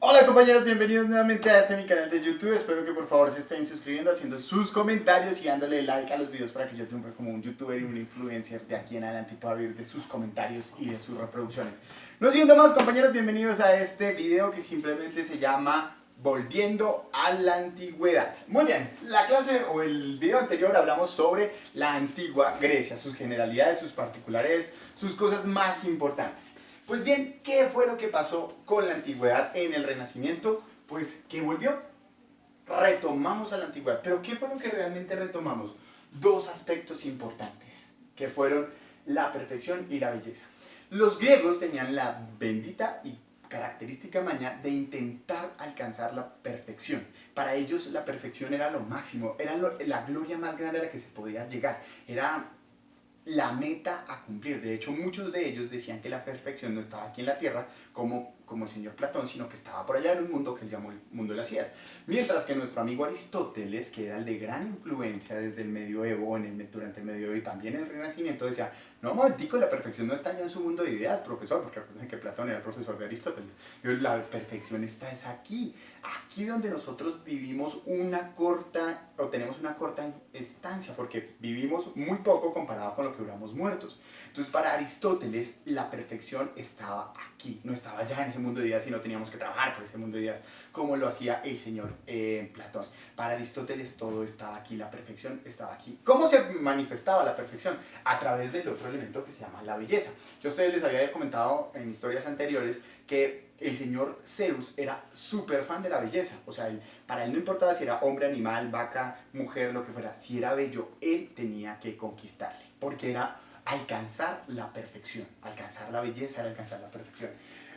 Hola compañeros, bienvenidos nuevamente a mi canal de YouTube. Espero que por favor se estén suscribiendo, haciendo sus comentarios y dándole like a los videos para que yo triunfe como un youtuber y un influencer de aquí en adelante y pueda vivir de sus comentarios y de sus reproducciones. No siendo más compañeros, bienvenidos a este video que simplemente se llama Volviendo a la Antigüedad. Muy bien, la clase o el video anterior hablamos sobre la antigua Grecia, sus generalidades, sus particulares, sus cosas más importantes. Pues bien, ¿qué fue lo que pasó con la antigüedad en el Renacimiento? Pues que volvió. Retomamos a la antigüedad. Pero ¿qué fue lo que realmente retomamos? Dos aspectos importantes, que fueron la perfección y la belleza. Los griegos tenían la bendita y característica maña de intentar alcanzar la perfección. Para ellos la perfección era lo máximo, era la gloria más grande a la que se podía llegar. Era la meta a cumplir. De hecho, muchos de ellos decían que la perfección no estaba aquí en la tierra, como el señor Platón, sino que estaba por allá en un mundo que él llamó el mundo de las ideas. Mientras que nuestro amigo Aristóteles, que era el de gran influencia desde el medioevo, durante el medioevo y también el Renacimiento, decía, no, momentico, la perfección no está allá en su mundo de ideas, profesor, porque acuérdense que Platón era el profesor de Aristóteles. La perfección está es aquí, aquí donde nosotros vivimos tenemos una corta estancia, porque vivimos muy poco comparado con lo que duramos muertos. Entonces, para Aristóteles, la perfección estaba aquí, no estaba ya en ese mundo de ideas, sino teníamos que trabajar por ese mundo de ideas, como lo hacía el señor Platón. Para Aristóteles todo estaba aquí, la perfección estaba aquí. ¿Cómo se manifestaba la perfección? A través del otro elemento que se llama la belleza. Yo a ustedes les había comentado en historias anteriores que el señor Zeus era súper fan de la belleza. O sea, para él no importaba si era hombre, animal, vaca, mujer, lo que fuera. Si era bello, él tenía que conquistarle, porque era alcanzar la perfección. Alcanzar la belleza era alcanzar la perfección.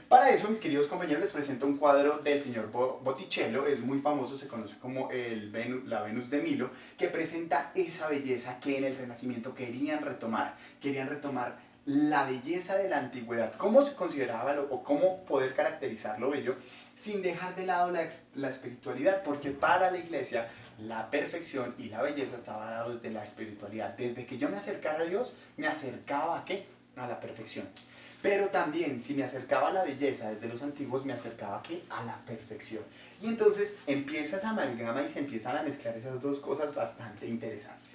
Para eso, mis queridos compañeros, les presento un cuadro del señor Botticello, es muy famoso, se conoce como la Venus de Milo, que presenta esa belleza que en el Renacimiento querían retomar la belleza de la antigüedad, cómo se consideraba o cómo poder caracterizar lo bello sin dejar de lado la espiritualidad, porque para la iglesia la perfección y la belleza estaba dado desde la espiritualidad. Desde que yo me acercara a Dios, me acercaba ¿a qué? A la perfección. Pero también, si me acercaba a la belleza desde los antiguos, me acercaba ¿a qué? A la perfección. Y entonces empieza esa amalgama y se empiezan a mezclar esas dos cosas bastante interesantes.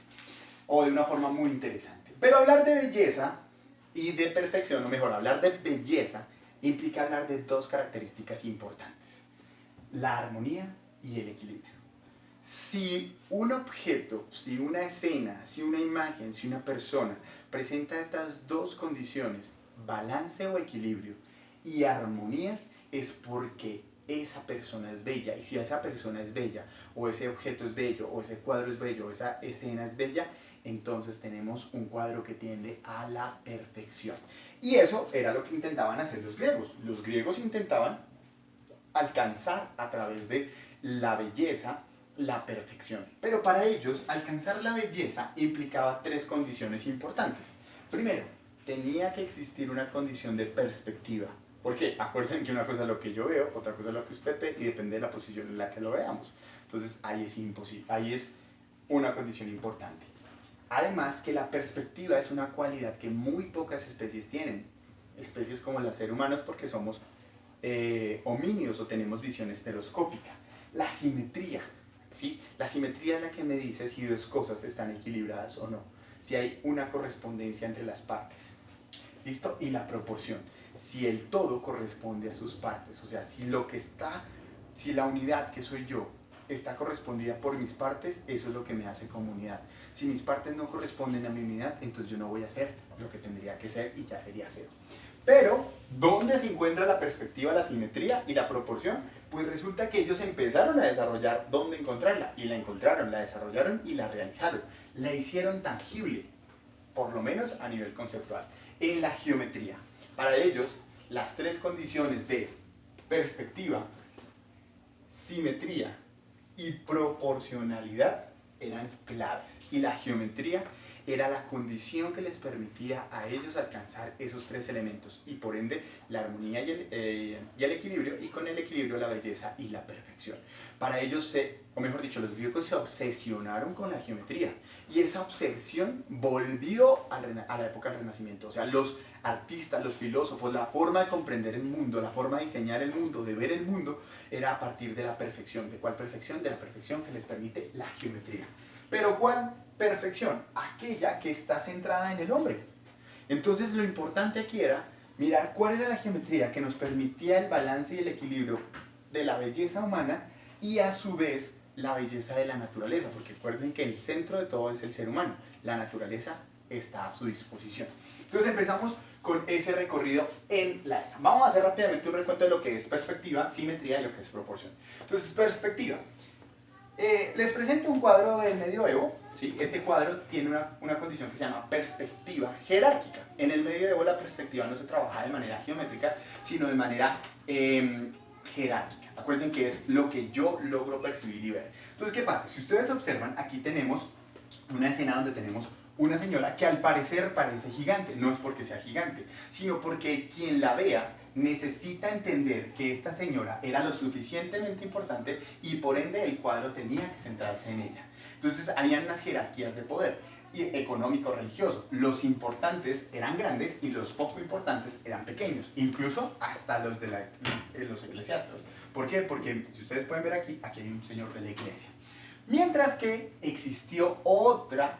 O de una forma muy interesante. Pero hablar de belleza y de perfección, o mejor, hablar de belleza, implica hablar de dos características importantes: la armonía y el equilibrio. Si un objeto, si una escena, si una imagen, si una persona presenta estas dos condiciones, balance o equilibrio, y armonía, es porque esa persona es bella. Y si esa persona es bella, o ese objeto es bello, o ese cuadro es bello, o esa escena es bella, entonces tenemos un cuadro que tiende a la perfección. Y eso era lo que intentaban hacer los griegos. Los griegos intentaban alcanzar a través de la belleza la perfección. Pero para ellos, alcanzar la belleza implicaba tres condiciones importantes. Primero, tenía que existir una condición de perspectiva. Porque acuérdense que una cosa es lo que yo veo, otra cosa es lo que usted ve, y depende de la posición en la que lo veamos. Entonces ahí es imposible, ahí es una condición importante. Además que la perspectiva es una cualidad que muy pocas especies tienen. Especies como los seres humanos, porque somos homínidos o tenemos visión estereoscópica. La simetría, ¿sí? La simetría es la que me dice si dos cosas están equilibradas o no, si hay una correspondencia entre las partes. ¿Listo? Y la proporción, si el todo corresponde a sus partes, o sea, si la unidad que soy yo está correspondida por mis partes, eso es lo que me hace como unidad. Si mis partes no corresponden a mi unidad, entonces yo no voy a ser lo que tendría que ser y ya sería feo. Pero, ¿dónde se encuentra la perspectiva, la simetría y la proporción? Pues resulta que ellos empezaron a desarrollar dónde encontrarla, y la encontraron, la desarrollaron y la realizaron. La hicieron tangible, por lo menos a nivel conceptual, en la geometría. Para ellos, las tres condiciones de perspectiva, simetría y proporcionalidad eran claves. Y la geometría era la condición que les permitía a ellos alcanzar esos tres elementos y por ende la armonía y el equilibrio, y con el equilibrio la belleza y la perfección. Para ellos, o mejor dicho, los griegos se obsesionaron con la geometría y esa obsesión volvió a la época del Renacimiento. O sea, los artistas, los filósofos, la forma de comprender el mundo, la forma de diseñar el mundo, de ver el mundo, era a partir de la perfección. ¿De cuál perfección? De la perfección que les permite la geometría. Pero ¿cuál perfección? Aquella que está centrada en el hombre. Entonces lo importante aquí era mirar cuál era la geometría que nos permitía el balance y el equilibrio de la belleza humana y a su vez la belleza de la naturaleza, porque recuerden que el centro de todo es el ser humano, la naturaleza está a su disposición. Entonces empezamos con ese recorrido en la ESA. Vamos a hacer rápidamente un recuento de lo que es perspectiva, simetría y lo que es proporción. Entonces, perspectiva. Les presento un cuadro del medioevo, ¿sí? Este cuadro tiene una condición que se llama perspectiva jerárquica. En el medioevo la perspectiva no se trabaja de manera geométrica, sino de manera jerárquica. Acuérdense que es lo que yo logro percibir y ver. Entonces, ¿qué pasa? Si ustedes observan, aquí tenemos una escena donde tenemos una señora que al parecer parece gigante. No es porque sea gigante, sino porque quien la vea necesita entender que esta señora era lo suficientemente importante y por ende el cuadro tenía que centrarse en ella. Entonces habían unas jerarquías de poder, económico, religioso. Los importantes eran grandes y los poco importantes eran pequeños, incluso hasta los de los eclesiásticos. ¿Por qué? Porque si ustedes pueden ver aquí, aquí hay un señor de la iglesia. Mientras que existió otra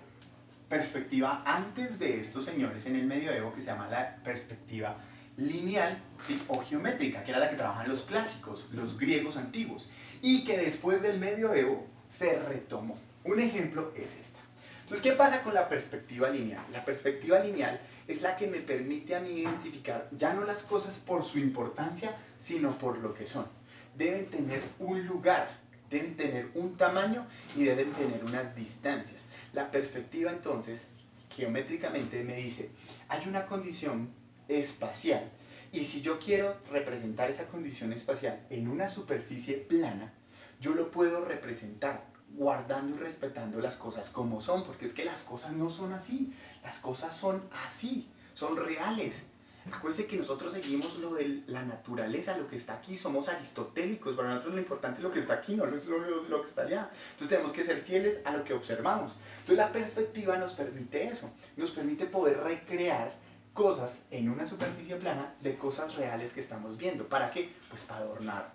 perspectiva antes de estos señores en el medioevo que se llama la perspectiva lineal, ¿sí? O geométrica, que era la que trabajaban los clásicos, los griegos antiguos, y que después del medioevo se retomó. Un ejemplo es esta. Entonces, ¿qué pasa con la perspectiva lineal? La perspectiva lineal es la que me permite a mí identificar ya no las cosas por su importancia, sino por lo que son. Deben tener un lugar, deben tener un tamaño y deben tener unas distancias. La perspectiva entonces, geométricamente me dice, hay una condición espacial y si yo quiero representar esa condición espacial en una superficie plana, yo lo puedo representar guardando y respetando las cosas como son, porque es que las cosas no son así, las cosas son así, son reales. Acuérdense que nosotros seguimos lo de la naturaleza, lo que está aquí, somos aristotélicos, para nosotros lo importante es lo que está aquí, no es lo que está allá. Entonces tenemos que ser fieles a lo que observamos. Entonces la perspectiva nos permite eso, nos permite poder recrear cosas en una superficie plana de cosas reales que estamos viendo. ¿Para qué? Pues para adornar,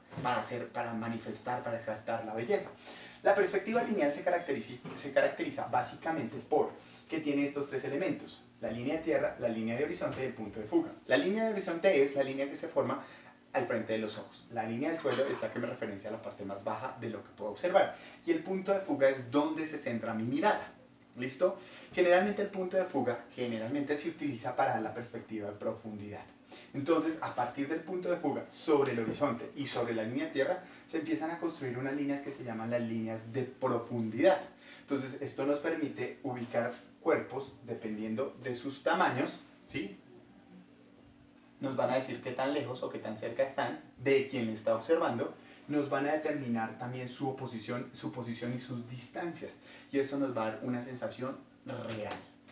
para manifestar, para exaltar la belleza. La perspectiva lineal se caracteriza básicamente por que tiene estos tres elementos: la línea de tierra, la línea de horizonte y el punto de fuga. La línea de horizonte es la línea que se forma al frente de los ojos. La línea del suelo es la que me referencia a la parte más baja de lo que puedo observar. Y el punto de fuga es donde se centra mi mirada. ¿Listo? Generalmente el punto de fuga se utiliza para la perspectiva de profundidad. Entonces, a partir del punto de fuga sobre el horizonte y sobre la línea de tierra, se empiezan a construir unas líneas que se llaman las líneas de profundidad. Entonces, esto nos permite ubicar cuerpos dependiendo de sus tamaños, ¿sí? Nos van a decir qué tan lejos o qué tan cerca están de quien está observando. Nos van a determinar también su posición y sus distancias. Y eso nos va a dar una sensación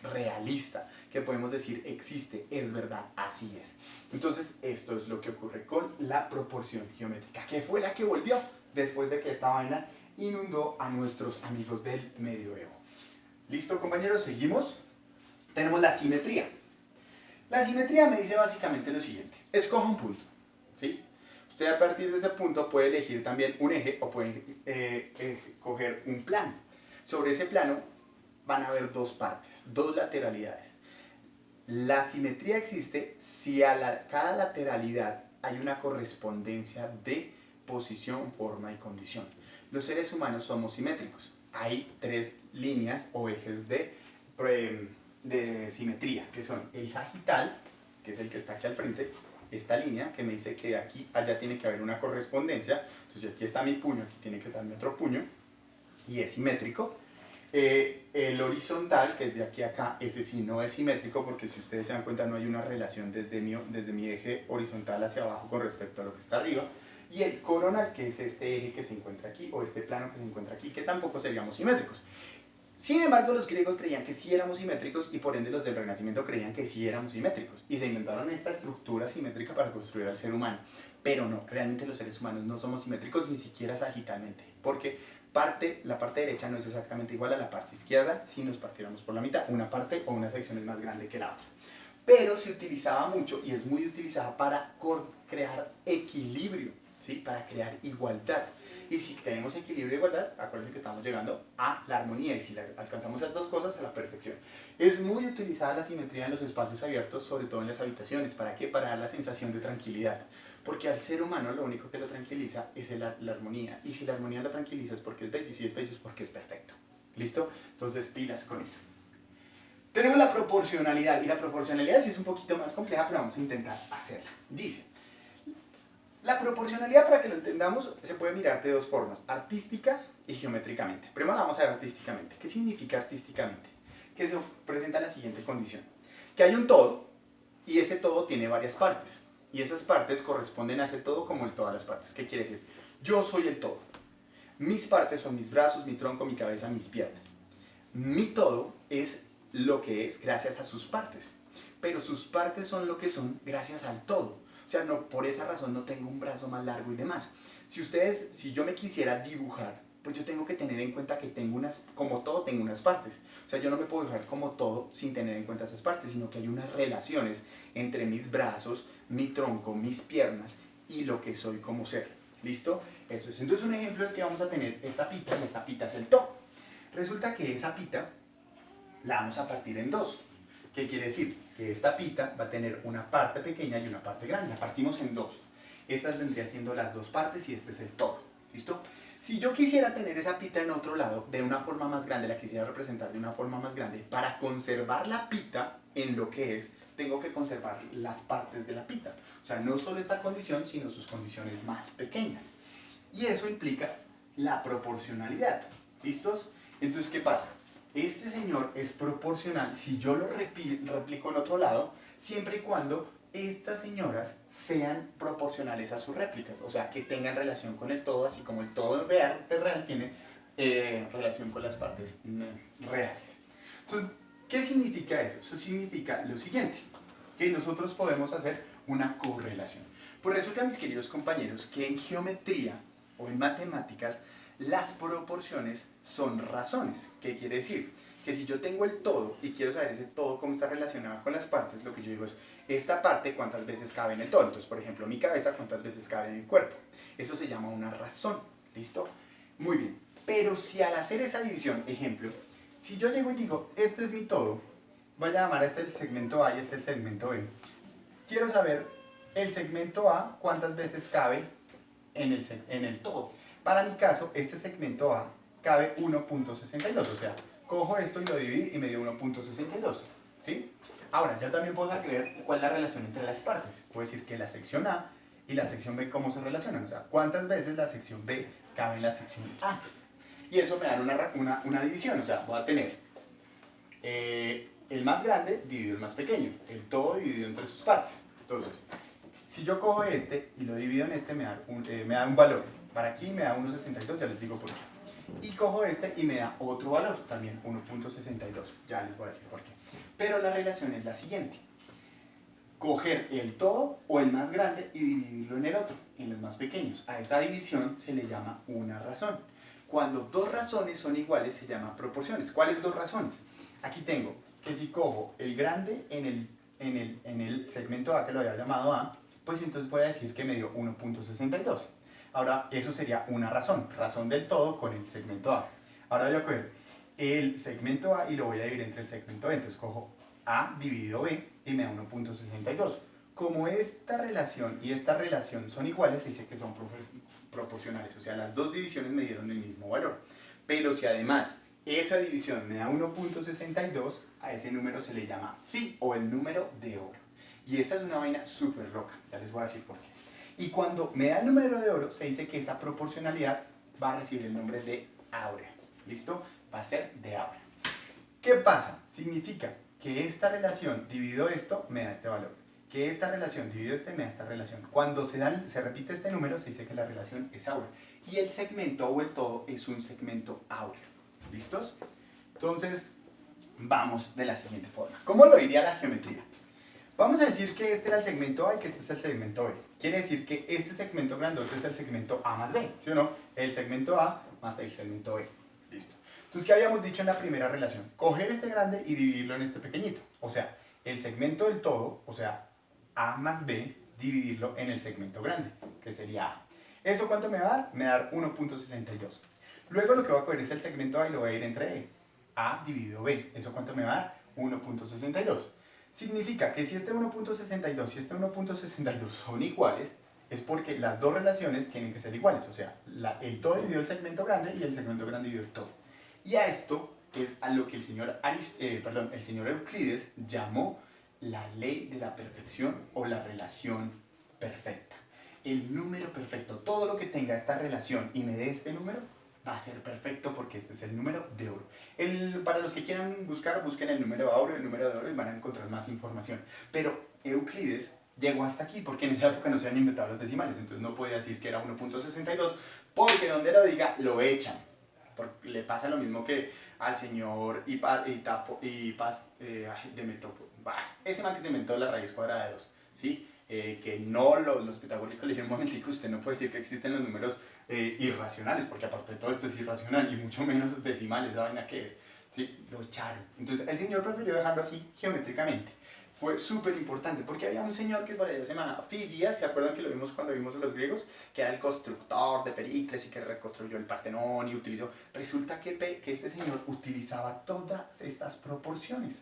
realista, que podemos decir existe, es verdad, así es. Entonces, esto es lo que ocurre con la proporción geométrica, que fue la que volvió después de que esta vaina inundó a nuestros amigos del medioevo. ¿Listo, compañeros? Seguimos. Tenemos la simetría. La simetría me dice básicamente lo siguiente: escoja un punto, ¿sí? Usted a partir de ese punto puede elegir también un eje o puede coger un plano. Sobre ese plano van a haber dos partes, dos lateralidades. La simetría existe si a cada lateralidad hay una correspondencia de posición, forma y condición. Los seres humanos somos simétricos. Hay tres líneas o ejes de simetría, que son el sagital, que es el que está aquí al frente, esta línea que me dice que de aquí a allá tiene que haber una correspondencia. Entonces, aquí está mi puño, aquí tiene que estar mi otro puño, y es simétrico. El horizontal, que es de aquí a acá, ese sí no es simétrico, porque si ustedes se dan cuenta no hay una relación desde mi eje horizontal hacia abajo con respecto a lo que está arriba. Y el coronal, que es este eje que se encuentra aquí, o este plano que se encuentra aquí, que tampoco seríamos simétricos. Sin embargo, los griegos creían que sí éramos simétricos y por ende los del Renacimiento creían que sí éramos simétricos. Y se inventaron esta estructura simétrica para construir al ser humano. Pero no, realmente los seres humanos no somos simétricos ni siquiera sagitalmente. Porque la parte derecha no es exactamente igual a la parte izquierda si nos partiéramos por la mitad. Una parte o una sección es más grande que la otra. Pero se utilizaba mucho y es muy utilizada para crear equilibrio, ¿sí? Para crear igualdad. Y si tenemos equilibrio e igualdad, acuérdense que estamos llegando a la armonía y si alcanzamos las dos cosas, a la perfección. Es muy utilizada la simetría en los espacios abiertos, sobre todo en las habitaciones. ¿Para qué? Para dar la sensación de tranquilidad. Porque al ser humano lo único que lo tranquiliza es la armonía. Y si la armonía lo tranquiliza es porque es bello, y si es bello es porque es perfecto. ¿Listo? Entonces pilas con eso. Tenemos la proporcionalidad, y la proporcionalidad sí es un poquito más compleja, pero vamos a intentar hacerla. Dice, la proporcionalidad, para que lo entendamos, se puede mirar de dos formas, artística y geométricamente. Primero la vamos a ver artísticamente. ¿Qué significa artísticamente? Que se presenta la siguiente condición, que hay un todo, y ese todo tiene varias partes, y esas partes corresponden a ese todo como el todas las partes. ¿Qué quiere decir? Yo soy el todo. Mis partes son mis brazos, mi tronco, mi cabeza, mis piernas. Mi todo es lo que es gracias a sus partes, pero sus partes son lo que son gracias al todo. O sea, no, por esa razón no tengo un brazo más largo y demás. Si yo me quisiera dibujar, pues yo tengo que tener en cuenta que como todo tengo unas partes. O sea, yo no me puedo dibujar como todo sin tener en cuenta esas partes, sino que hay unas relaciones entre mis brazos, mi tronco, mis piernas y lo que soy como ser. ¿Listo? Eso es. Entonces un ejemplo es que vamos a tener esta pita, y esta pita es el todo. Resulta que esa pita la vamos a partir en dos. ¿Qué quiere decir? Que esta pita va a tener una parte pequeña y una parte grande. La partimos en dos. Estas vendrían siendo las dos partes y este es el todo. ¿Listo? Si yo quisiera tener esa pita en otro lado, de una forma más grande, la quisiera representar de una forma más grande, para conservar la pita en lo que es, tengo que conservar las partes de la pita. O sea, no solo esta condición, sino sus condiciones más pequeñas. Y eso implica la proporcionalidad. ¿Listos? Entonces, ¿qué pasa? Este señor es proporcional si yo lo replico en otro lado, siempre y cuando estas señoras sean proporcionales a sus réplicas, o sea, que tengan relación con el todo, así como el todo real tiene relación con las partes reales. Entonces, ¿qué significa eso? Eso significa lo siguiente, que nosotros podemos hacer una correlación. Pues resulta, mis queridos compañeros, que en geometría o en matemáticas, las proporciones son razones. ¿Qué quiere decir? Que si yo tengo el todo y quiero saber ese todo cómo está relacionado con las partes, lo que yo digo es, esta parte cuántas veces cabe en el todo. Entonces, por ejemplo, mi cabeza cuántas veces cabe en mi cuerpo. Eso se llama una razón. ¿Listo? Muy bien. Pero si al hacer esa división, ejemplo, si yo llego y digo, este es mi todo, voy a llamar a este el segmento A y este el segmento B. Quiero saber el segmento A cuántas veces cabe en el todo. Para mi caso, este segmento A cabe 1.62, o sea, cojo esto y lo divido y me dio 1.62, ¿sí? Ahora, ya también puedo ver cuál es la relación entre las partes. Puedo decir que la sección A y la sección B, ¿cómo se relacionan? O sea, cuántas veces la sección B cabe en la sección A. Y eso me da una división, o sea, voy a tener el más grande dividido el más pequeño, el todo dividido entre sus partes. Entonces, si yo cojo este y lo divido en este, me da un valor. Para aquí me da 1.62, ya les digo por qué. Y cojo este y me da otro valor, también 1.62. Ya les voy a decir por qué. Pero la relación es la siguiente. Coger el todo o el más grande y dividirlo en el otro, en los más pequeños. A esa división se le llama una razón. Cuando dos razones son iguales se llaman proporciones. ¿Cuáles dos razones? Aquí tengo que si cojo el grande en el segmento A, que lo había llamado A, pues entonces voy a decir que me dio 1.62. Ahora, eso sería una razón del todo con el segmento A. Ahora voy a coger el segmento A y lo voy a dividir entre el segmento B. Entonces cojo A dividido B y me da 1.62. Como esta relación y esta relación son iguales, se dice que son proporcionales. O sea, las dos divisiones me dieron el mismo valor. Pero si además esa división me da 1.62, a ese número se le llama phi o el número de oro. Y esta es una vaina súper loca, ya les voy a decir por qué. Y cuando me da el número de oro, se dice que esa proporcionalidad va a recibir el nombre de áurea. ¿Listo? Va a ser de áurea. ¿Qué pasa? Significa que esta relación dividido esto me da este valor. Que esta relación dividido este me da esta relación. Cuando se repite este número, se dice que la relación es áurea. Y el segmento o el todo es un segmento áureo. ¿Listos? Entonces, vamos de la siguiente forma. ¿Cómo lo diría la geometría? Vamos a decir que este era el segmento A y que este es el segmento B. Quiere decir que este segmento grandote es el segmento A más B, ¿sí o no? El segmento A más el segmento B. Listo. Entonces, ¿qué habíamos dicho en la primera relación? Coger este grande y dividirlo en este pequeñito. O sea, el segmento del todo, o sea, A más B, dividirlo en el segmento grande, que sería A. ¿Eso cuánto me va a dar? Me va a dar 1.62. Luego lo que voy a coger es el segmento A y lo voy a ir entre E. A dividido B. ¿Eso cuánto me va a dar? 1.62. Significa que si este 1.62 y este 1.62 son iguales, es porque las dos relaciones tienen que ser iguales. O sea, el todo dividido el segmento grande y el segmento grande dividido el todo. Y a esto es a lo que el señor Euclides llamó la ley de la perfección o la relación perfecta. El número perfecto, todo lo que tenga esta relación y me dé este número, va a ser perfecto porque este es el número de oro. Para los que quieran buscar, busquen el número de oro y van a encontrar más información. Pero Euclides llegó hasta aquí porque en esa época no se habían inventado los decimales, entonces no podía decir que era 1.62 porque donde lo diga lo echan. Porque le pasa lo mismo que al señor ese man que se inventó la raíz cuadrada de 2, ¿sí? Que no los pitagóricos le dijeron, un momentico, usted no puede decir que existen los números irracionales, porque aparte de todo esto es irracional, y mucho menos decimales, esa vaina que es, ¿sí? Lo echaron. Entonces el señor prefirió dejarlo así geométricamente. Fue súper importante, porque había un señor que se llamaba Fidias, ¿se acuerdan que lo vimos cuando vimos a los griegos? Que era el constructor de Pericles y que reconstruyó el Partenón y utilizó. Resulta que este señor utilizaba todas estas proporciones.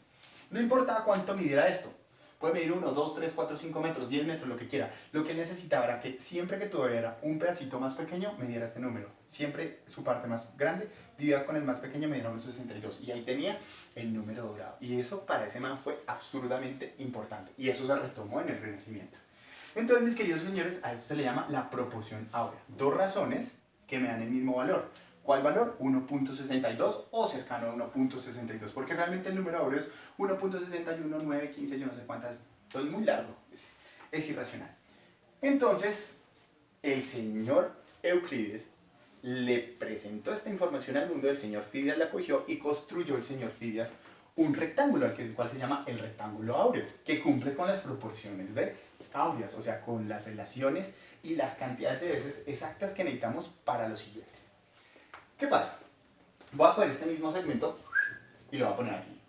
No importaba cuánto midiera esto. Puede medir 1, 2, 3, 4, 5 metros, 10 metros, lo que quiera. Lo que necesitaba era que siempre que tuviera un pedacito más pequeño, me diera este número. Siempre su parte más grande, dividida con el más pequeño, me diera 1,62. Y ahí tenía el número dorado. Y eso para ese man fue absurdamente importante. Y eso se retomó en el Renacimiento. Entonces, mis queridos señores, a eso se le llama la proporción áurea. Dos razones que me dan el mismo valor. ¿Cuál valor? 1.62 o cercano a 1.62, porque realmente el número áureo es 1.61, 9, 15, yo no sé cuántas, entonces es muy largo, es irracional. Entonces, el señor Euclides le presentó esta información al mundo, el señor Fidias la cogió y construyó el señor Fidias un rectángulo, el cual se llama el rectángulo áureo, que cumple con las proporciones de áureas, o sea, con las relaciones y las cantidades de veces exactas que necesitamos para lo siguiente. ¿Qué pasa? Voy a coger este mismo segmento y lo voy a poner aquí.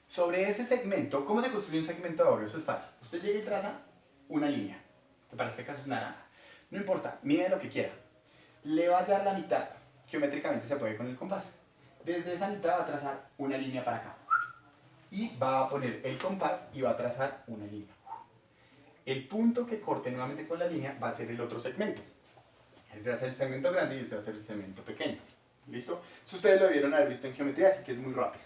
Sobre ese segmento, ¿cómo se construye un segmento áureo? Eso es fácil. Usted llega y traza una línea, que para este caso es naranja. No importa, mide lo que quiera. Le va a hallar la mitad. Geométricamente se puede con el compás. Desde esa mitad va a trazar una línea para acá. Y va a poner el compás y va a trazar una línea. El punto que corte nuevamente con la línea va a ser el otro segmento. Este va a ser el segmento grande y este va a ser el segmento pequeño. ¿Listo? Eso ustedes lo debieron haber visto en geometría, así que es muy rápido.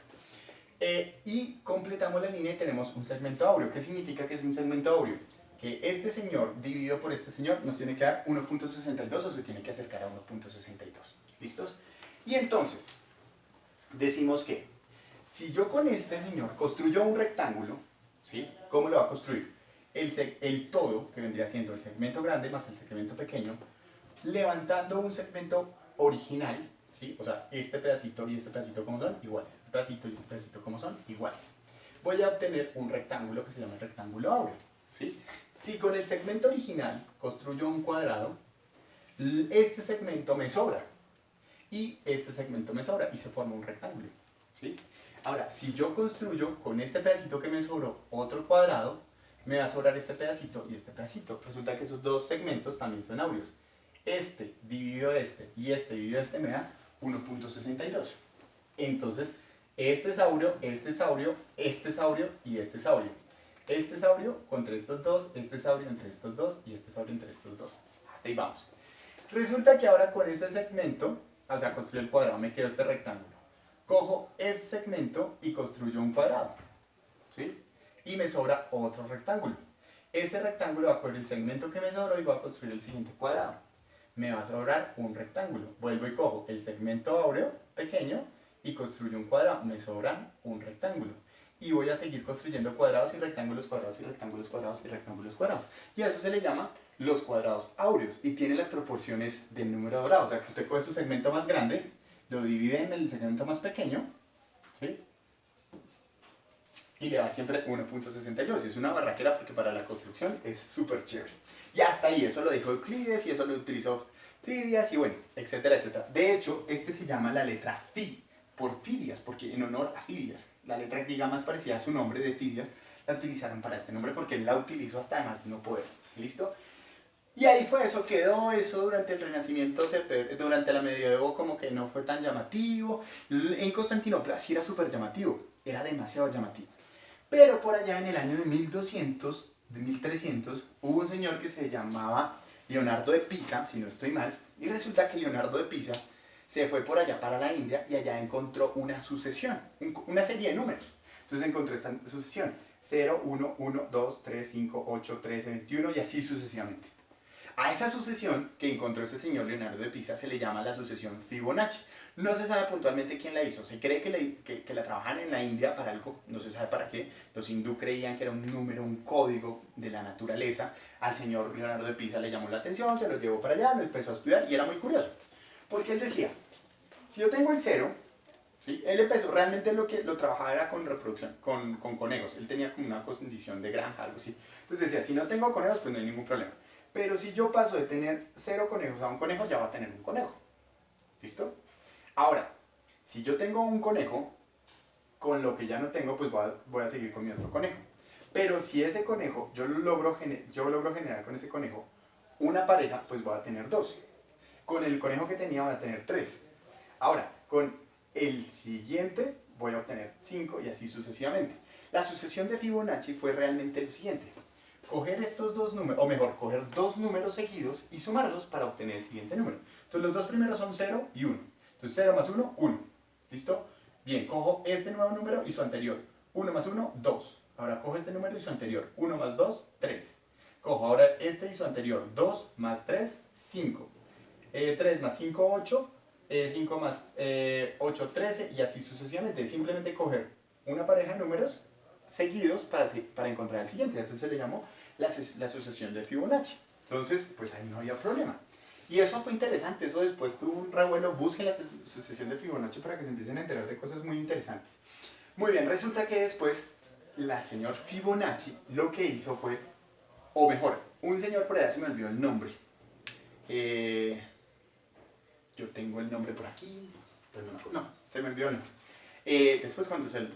Y completamos la línea y tenemos un segmento áureo. ¿Qué significa que es un segmento áureo? Que este señor dividido por este señor nos tiene que dar 1.62 o se tiene que acercar a 1.62. ¿Listos? Y entonces, decimos que si yo con este señor construyo un rectángulo, ¿sí? ¿Cómo lo va a construir? El todo, que vendría siendo el segmento grande más el segmento pequeño, levantando un segmento original, ¿sí? O sea, este pedacito y este pedacito como son iguales, este pedacito y este pedacito como son iguales. Voy a obtener un rectángulo que se llama el rectángulo áureo, ¿sí? Si con el segmento original construyo un cuadrado, este segmento me sobra y este segmento me sobra y se forma un rectángulo, ¿sí? Ahora, si yo construyo con este pedacito que me sobró otro cuadrado, me va a sobrar este pedacito y este pedacito. Resulta que esos dos segmentos también son áureos. Este dividido este y este dividido este me da 1.62. Entonces, este es áureo, este es áureo, este es áureo y este es áureo. Este es áureo contra estos dos, este es áureo entre estos dos y este es áureo entre estos dos. Hasta ahí vamos. Resulta que ahora con este segmento, o sea, construyo el cuadrado, me quedo este rectángulo. Cojo este segmento y construyo un cuadrado, ¿sí? Y me sobra otro rectángulo. Ese rectángulo va a coger el segmento que me sobró y va a construir el siguiente cuadrado. Me va a sobrar un rectángulo. Vuelvo y cojo el segmento áureo pequeño y construyo un cuadrado. Me sobran un rectángulo. Y voy a seguir construyendo cuadrados y rectángulos, cuadrados y rectángulos, cuadrados y rectángulos, cuadrados. Y a eso se le llama los cuadrados áureos. Y tiene las proporciones del número dorado. O sea, que usted coge su segmento más grande, lo divide en el segmento más pequeño ¿sí? Y le da siempre 1.62. Y es una barraquera porque para la construcción es súper chévere. Y hasta ahí, eso lo dijo Euclides y eso lo utilizó Fidias y bueno, etcétera, etcétera. De hecho, este se llama la letra Fi, por Fidias, porque en honor a Fidias. La letra griega más parecida a su nombre de Fidias, la utilizaron para este nombre porque él la utilizó hasta más no poder. ¿Listo? Y ahí fue eso, quedó eso durante el Renacimiento, durante la Medievo como que no fue tan llamativo. En Constantinopla sí era súper llamativo, era demasiado llamativo. Pero por allá en el año de 1200, de 1300, hubo un señor que se llamaba Leonardo de Pisa, si no estoy mal, y resulta que Leonardo de Pisa se fue por allá para la India y allá encontró una sucesión, una serie de números. Entonces encontró esta sucesión, 0, 1, 1, 2, 3, 5, 8, 13, 21 y así sucesivamente. A esa sucesión que encontró ese señor Leonardo de Pisa se le llama la sucesión Fibonacci. No se sabe puntualmente quién la hizo. Se cree que la trabajan en la India para algo, no se sabe para qué. Los hindú creían que era un número, un código de la naturaleza. Al señor Leonardo de Pisa le llamó la atención, se lo llevó para allá, lo empezó a estudiar y era muy curioso. Porque él decía, si yo tengo el 0, ¿sí? Él empezó, realmente lo que lo trabajaba era con reproducción, con conejos. Él tenía como una condición de granja, algo así. Entonces decía, si no tengo conejos, pues no hay ningún problema. Pero si yo paso de tener 0 conejos a un conejo, ya va a tener un conejo. ¿Listo? Ahora, si yo tengo un conejo, con lo que ya no tengo, pues voy a seguir con mi otro conejo. Pero si ese conejo, yo logro generar con ese conejo una pareja, pues voy a tener 2. Con el conejo que tenía voy a tener 3. Ahora, con el siguiente voy a obtener 5 y así sucesivamente. La sucesión de Fibonacci fue realmente lo siguiente. Coger estos dos números, o mejor, coger dos números seguidos y sumarlos para obtener el siguiente número. Entonces los dos primeros son 0 y 1. Entonces 0 más 1, 1. ¿Listo? Bien, cojo este nuevo número y su anterior. 1 más 1, 2. Ahora cojo este número y su anterior. 1 más 2, 3. Cojo ahora este y su anterior. 2 más 3, 5. 3 más 5, 8. 5 más 8, 13 y así sucesivamente. Es simplemente coger una pareja de números seguidos para encontrar el siguiente. Eso se le llamó la sucesión de Fibonacci. Entonces, pues ahí no había problema. Y eso fue interesante, eso después tuvo un revuelo. Busquen la sucesión de Fibonacci para que se empiecen a enterar de cosas muy interesantes. Muy bien, resulta que después el señor Fibonacci lo que hizo fue, o mejor, un señor por allá se me olvidó el nombre. Yo tengo el nombre por aquí, pero no, se me olvidó el nombre. Después cuando se lo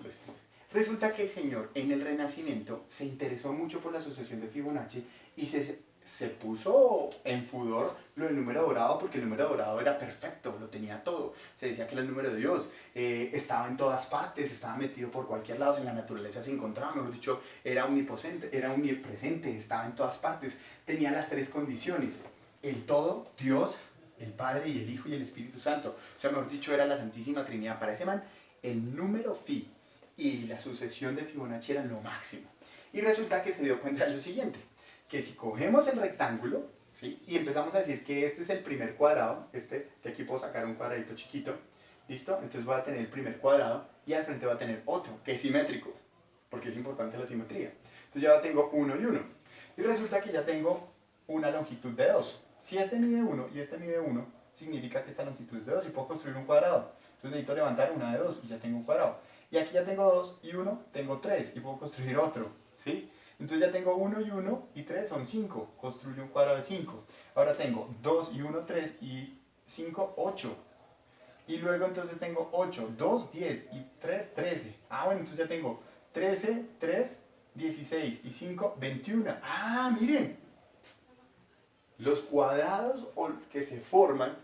resulta que el señor en el Renacimiento se interesó mucho por la sucesión de Fibonacci y se puso en furor lo del número dorado porque el número dorado era perfecto, lo tenía todo. Se decía que era el número de Dios, estaba en todas partes, estaba metido por cualquier lado, en la naturaleza se encontraba, mejor dicho, era omnipresente, estaba en todas partes, tenía las tres condiciones, el todo, Dios, el Padre y el Hijo y el Espíritu Santo. O sea, mejor dicho, era la Santísima Trinidad. Para ese man, el número Fi y la sucesión de Fibonacci eran lo máximo. Y resulta que se dio cuenta de lo siguiente, que si cogemos el rectángulo, ¿sí? Y empezamos a decir que este es el primer cuadrado, que aquí puedo sacar un cuadradito chiquito, ¿listo? Entonces voy a tener el primer cuadrado y al frente voy a tener otro, que es simétrico, porque es importante la simetría. Entonces ya tengo 1 y 1. Y resulta que ya tengo una longitud de 2. Si este mide 1 y este mide 1, significa que esta longitud es de 2 y puedo construir un cuadrado. Entonces necesito levantar una de 2 y ya tengo un cuadrado. Y aquí ya tengo 2 y 1, tengo 3 y puedo construir otro, ¿sí? Entonces ya tengo 1 y 1 y 3 son 5, construyo un cuadrado de 5. Ahora tengo 2 y 1, 3 y 5, 8. Y luego entonces tengo 8, 2, 10 y 3, 13. Ah, bueno, entonces ya tengo 13, 3, 16 y 5, 21. Ah, miren. Los cuadrados que se forman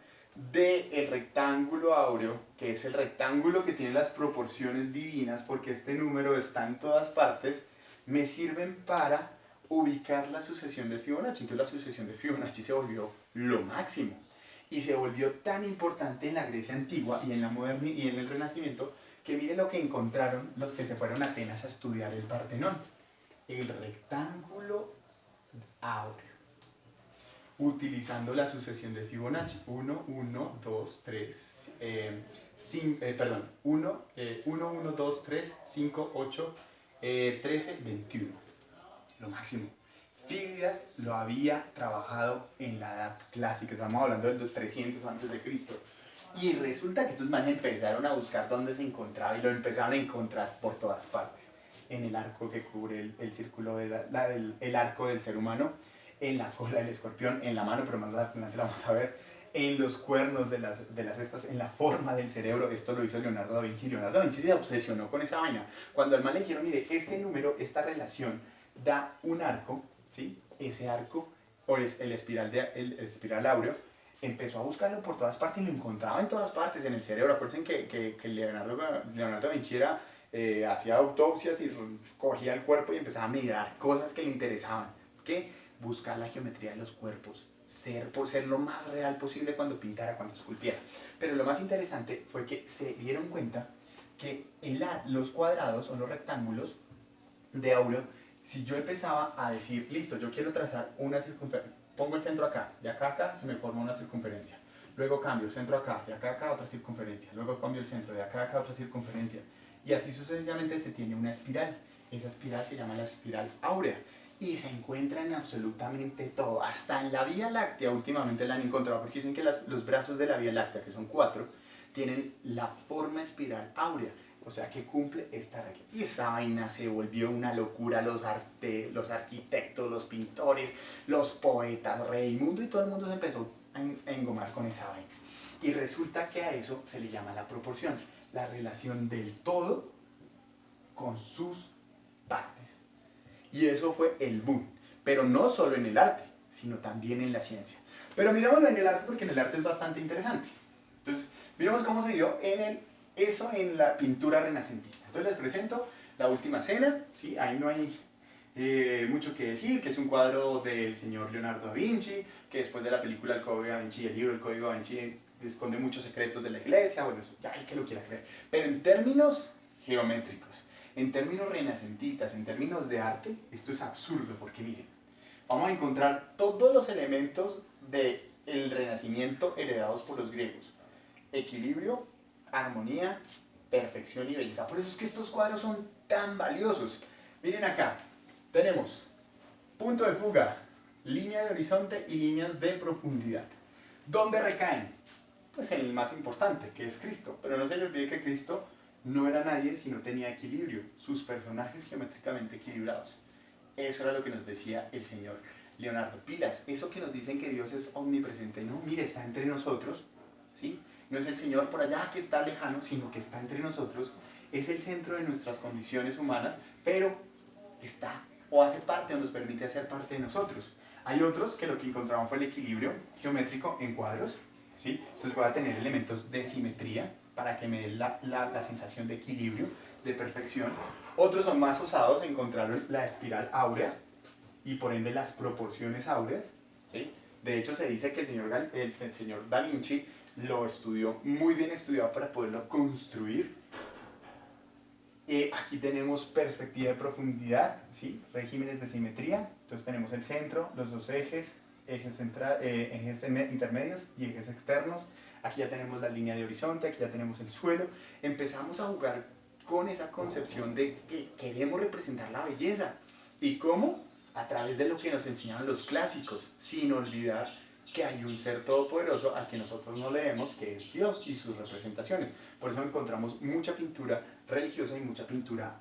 del rectángulo áureo, que es el rectángulo que tiene las proporciones divinas, porque este número está en todas partes, me sirven para ubicar la sucesión de Fibonacci. Entonces la sucesión de Fibonacci se volvió lo máximo. Y se volvió tan importante en la Grecia antigua y en y en el Renacimiento, que miren lo que encontraron los que se fueron a Atenas a estudiar el Partenón. El rectángulo áureo, utilizando la sucesión de Fibonacci. 1, 1, 2, 3, 1, 1, 2, 3, 5, 8, 13, 21. Lo máximo. Fidias lo había trabajado en la edad clásica, estamos hablando del 300 antes de Cristo. Y resulta que estos manes empezaron a buscar dónde se encontraba y lo empezaron a encontrar por todas partes. En el arco que cubre el círculo el arco del ser humano, en la cola del escorpión, en la mano, pero más adelante la vamos a ver, en los cuernos de las estas, en la forma del cerebro. Esto lo hizo Leonardo da Vinci. Leonardo da Vinci se obsesionó con esa vaina. Cuando al man le dijeron, mire, este número, esta relación da un arco, ¿sí? Ese arco, o el espiral áureo, empezó a buscarlo por todas partes y lo encontraba en todas partes, en el cerebro. Acuérdense que Leonardo da Vinci hacía autopsias y cogía el cuerpo y empezaba a mirar cosas que le interesaban. ¿Qué? Buscar la geometría de los cuerpos, ser lo más real posible cuando pintara, cuando esculpiera. Pero lo más interesante fue que se dieron cuenta que los cuadrados o los rectángulos de áureo, si yo empezaba a decir, listo, yo quiero trazar una circunferencia, pongo el centro acá, de acá a acá se me forma una circunferencia, luego cambio el centro acá, de acá a acá otra circunferencia, luego cambio el centro, de acá a acá otra circunferencia, y así sucesivamente se tiene una espiral. Esa espiral se llama la espiral áurea y se encuentra en absolutamente todo, hasta en la Vía Láctea. Últimamente la han encontrado porque dicen que los brazos de la Vía Láctea, que son 4, tienen la forma espiral áurea, o sea que cumple esta regla. Y esa vaina se volvió una locura. Los arquitectos, los pintores, los poetas, Raimundo y todo el mundo se empezó a engomar con esa vaina. Y resulta que a eso se le llama la proporción, la relación del todo con sus partes. Y eso fue el boom, pero no solo en el arte, sino también en la ciencia. Pero mirémoslo en el arte porque en el arte es bastante interesante. Entonces, miremos cómo se dio eso en la pintura renacentista. Entonces les presento La Última Cena, ¿sí? Ahí no hay mucho que decir, que es un cuadro del señor Leonardo da Vinci, que después de la película El Código da Vinci, el libro El Código da Vinci, esconde muchos secretos de la iglesia, bueno, eso ya el que lo quiera creer. Pero en términos geométricos, en términos renacentistas, en términos de arte, esto es absurdo, porque miren, vamos a encontrar todos los elementos del Renacimiento heredados por los griegos. Equilibrio, armonía, perfección y belleza. Por eso es que estos cuadros son tan valiosos. Miren acá, tenemos punto de fuga, línea de horizonte y líneas de profundidad. ¿Dónde recaen? Pues en el más importante, que es Cristo. Pero no se le olvide que Cristo no era nadie si no tenía equilibrio, sus personajes geométricamente equilibrados. Eso era lo que nos decía el señor Leonardo. Pilas, eso que nos dicen que Dios es omnipresente, no, mire, está entre nosotros, ¿sí? No es el Señor por allá que está lejano, sino que está entre nosotros, es el centro de nuestras condiciones humanas, pero está o hace parte o nos permite hacer parte de nosotros. Hay otros que lo que encontraban fue el equilibrio geométrico en cuadros, ¿sí? Entonces voy a tener elementos de simetría para que me dé la sensación de equilibrio, de perfección. Otros son más osados, encontraron la espiral áurea y por ende las proporciones áureas, ¿sí? De hecho se dice que el señor Da Vinci lo estudió, muy bien estudiado para poderlo construir. Aquí tenemos perspectiva de profundidad, ¿sí? Regímenes de simetría. Entonces tenemos el centro, los dos ejes, ejes intermedios y ejes externos. Aquí ya tenemos la línea de horizonte, aquí ya tenemos el suelo. Empezamos a jugar con esa concepción de que queremos representar la belleza. ¿Y cómo? A través de lo que nos enseñaban los clásicos, sin olvidar que hay un ser todopoderoso al que nosotros no leemos, que es Dios y sus representaciones. Por eso encontramos mucha pintura religiosa y mucha pintura